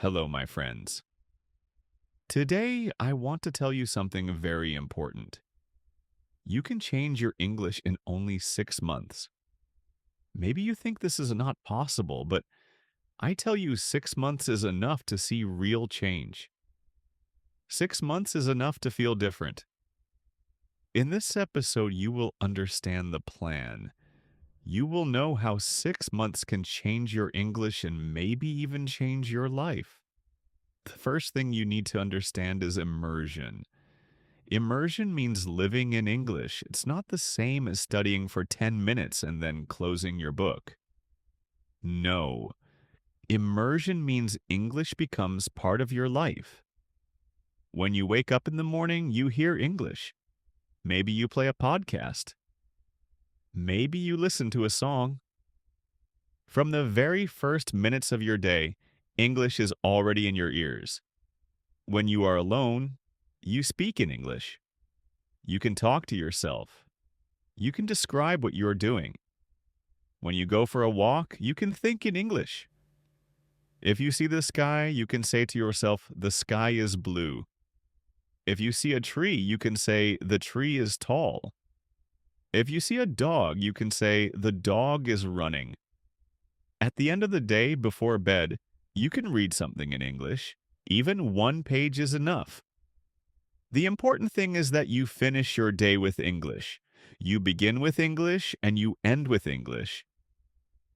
Hello, my friends. Today, I want to tell you something very important. You can change your English in only 6 months. Maybe you think this is not possible, but I tell you 6 months is enough to see real change. 6 months is enough to feel different. In this episode, you will understand the plan. You will know how 6 months can change your English and maybe even change your life. The first thing you need to understand is immersion. Immersion means living in English. It's not the same as studying for 10 minutes and then closing your book. No. Immersion means English becomes part of your life. When you wake up in the morning, you hear English. Maybe you play a podcast. Maybe you listen to a song. From the very first minutes of your day, English is already in your ears. When you are alone, you speak in English. You can talk to yourself. You can describe what you're doing. When you go for a walk, you can think in English. If you see the sky, you can say to yourself, the sky is blue. If you see a tree, you can say, the tree is tall. If you see a dog, you can say, the dog is running. At the end of the day, before bed, you can read something in English. Even one page is enough. The important thing is that you finish your day with English. You begin with English and you end with English.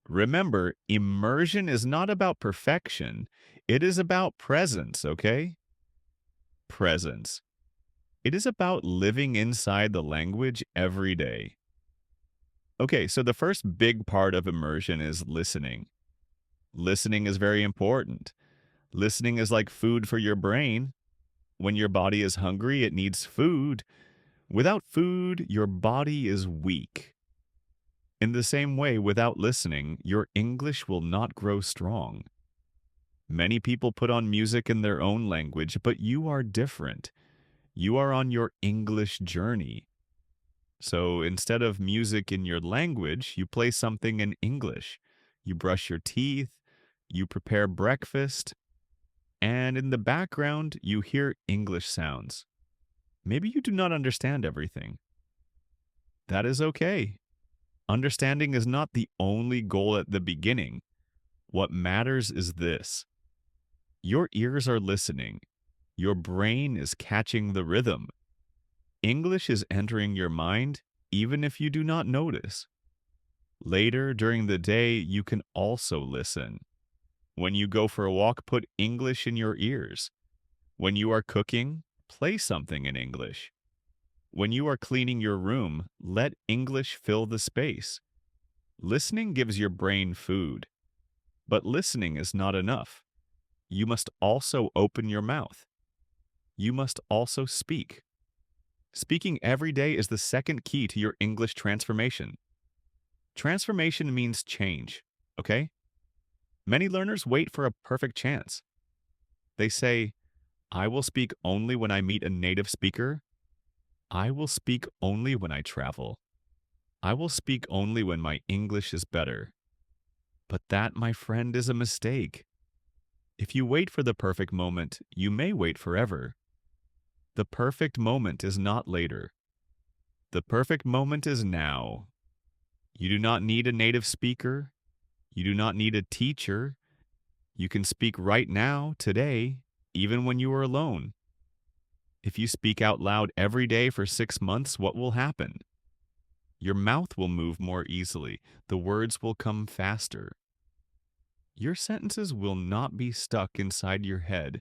Remember, immersion is not about perfection. It is about presence, okay? Presence. It is about living inside the language every day. Okay, so the first big part of immersion is listening. Listening is very important. Listening is like food for your brain. When your body is hungry, it needs food. Without food, your body is weak. In the same way, without listening, your English will not grow strong. Many people put on music in their own language, but you are different. You are on your English journey. So instead of music in your language, you play something in English. You brush your teeth, you prepare breakfast, and in the background, you hear English sounds. Maybe you do not understand everything. That is okay. Understanding is not the only goal at the beginning. What matters is this. Your ears are listening. Your brain is catching the rhythm. English is entering your mind even if you do not notice. Later during the day, you can also listen. When you go for a walk, put English in your ears. When you are cooking, play something in English. When you are cleaning your room, let English fill the space. Listening gives your brain food. But listening is not enough. You must also open your mouth. You must also speak. Speaking every day is the second key to your English transformation. Transformation means change, okay? Many learners wait for a perfect chance. They say, I will speak only when I meet a native speaker. I will speak only when I travel. I will speak only when my English is better. But that, my friend, is a mistake. If you wait for the perfect moment, you may wait forever. The perfect moment is not later. The perfect moment is now. You do not need a native speaker. You do not need a teacher. You can speak right now, today, even when you are alone. If you speak out loud every day for 6 months, what will happen? Your mouth will move more easily. The words will come faster. Your sentences will not be stuck inside your head.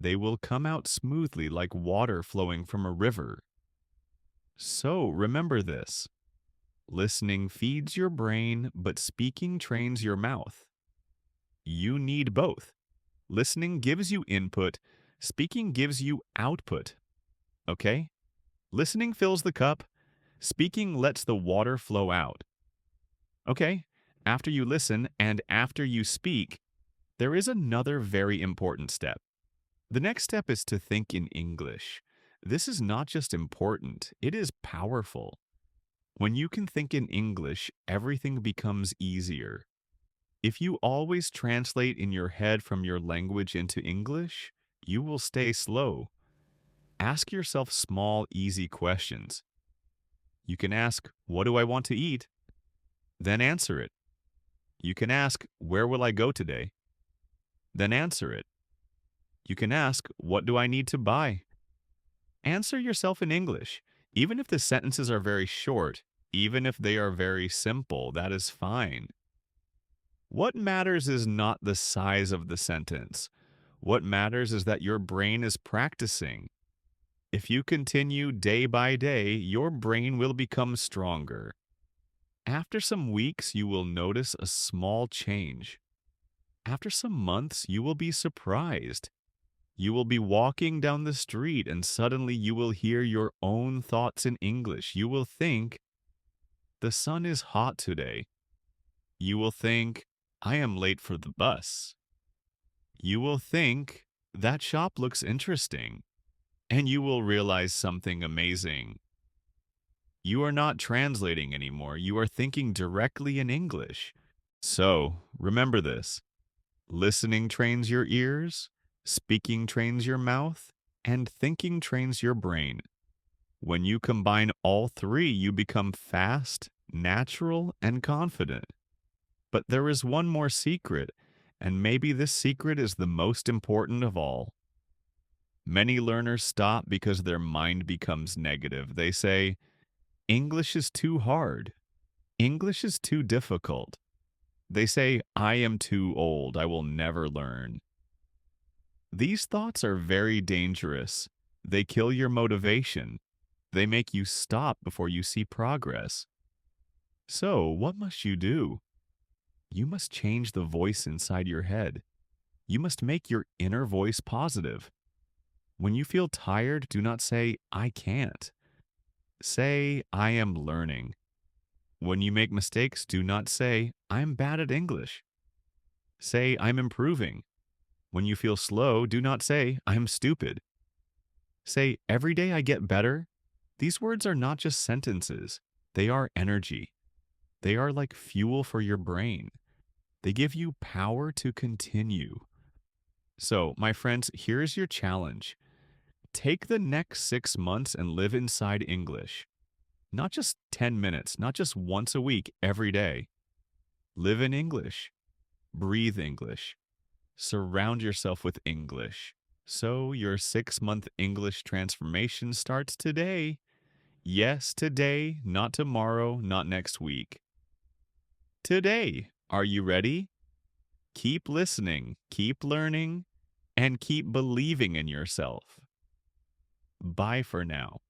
They will come out smoothly like water flowing from a river. So remember this. Listening feeds your brain, but speaking trains your mouth. You need both. Listening gives you input. Speaking gives you output. Okay? Listening fills the cup. Speaking lets the water flow out. Okay? After you listen and after you speak, there is another very important step. The next step is to think in English. This is not just important, it is powerful. When you can think in English, everything becomes easier. If you always translate in your head from your language into English, you will stay slow. Ask yourself small, easy questions. You can ask, "What do I want to eat?" Then answer it. You can ask, "Where will I go today?" Then answer it. You can ask, "What do I need to buy?" Answer yourself in English. Even if the sentences are very short, even if they are very simple, that is fine. What matters is not the size of the sentence. What matters is that your brain is practicing. If you continue day by day, your brain will become stronger. After some weeks, you will notice a small change. After some months, you will be surprised. You will be walking down the street and suddenly you will hear your own thoughts in English. You will think, "The sun is hot today." You will think, "I am late for the bus." You will think, "That shop looks interesting." And you will realize something amazing. You are not translating anymore. You are thinking directly in English. So, remember this. Listening trains your ears, speaking trains your mouth, and thinking trains your brain. When you combine all three, you become fast, natural, and confident. But there is one more secret, and maybe this secret is the most important of all. Many learners stop because their mind becomes negative. They say, "English is too hard. English is too difficult." They say, "I am too old. I will never learn." These thoughts are very dangerous. They kill your motivation. They make you stop before you see progress. So, what must you do? You must change the voice inside your head. You must make your inner voice positive. When you feel tired, do not say, "I can't." Say, "I am learning." When you make mistakes, do not say, "I'm bad at English." Say, "I'm improving." When you feel slow, do not say, "I'm stupid." Say, "Every day I get better." These words are not just sentences, they are energy. They are like fuel for your brain. They give you power to continue. So, my friends, here's your challenge. Take the next 6 months and live inside English. Not just 10 minutes, not just once a week, every day. Live in English. Breathe English. Surround yourself with English. So your 6-month English transformation starts today. Yes, today, not tomorrow, not next week. Today, are you ready? Keep listening, keep learning, and keep believing in yourself. Bye for now.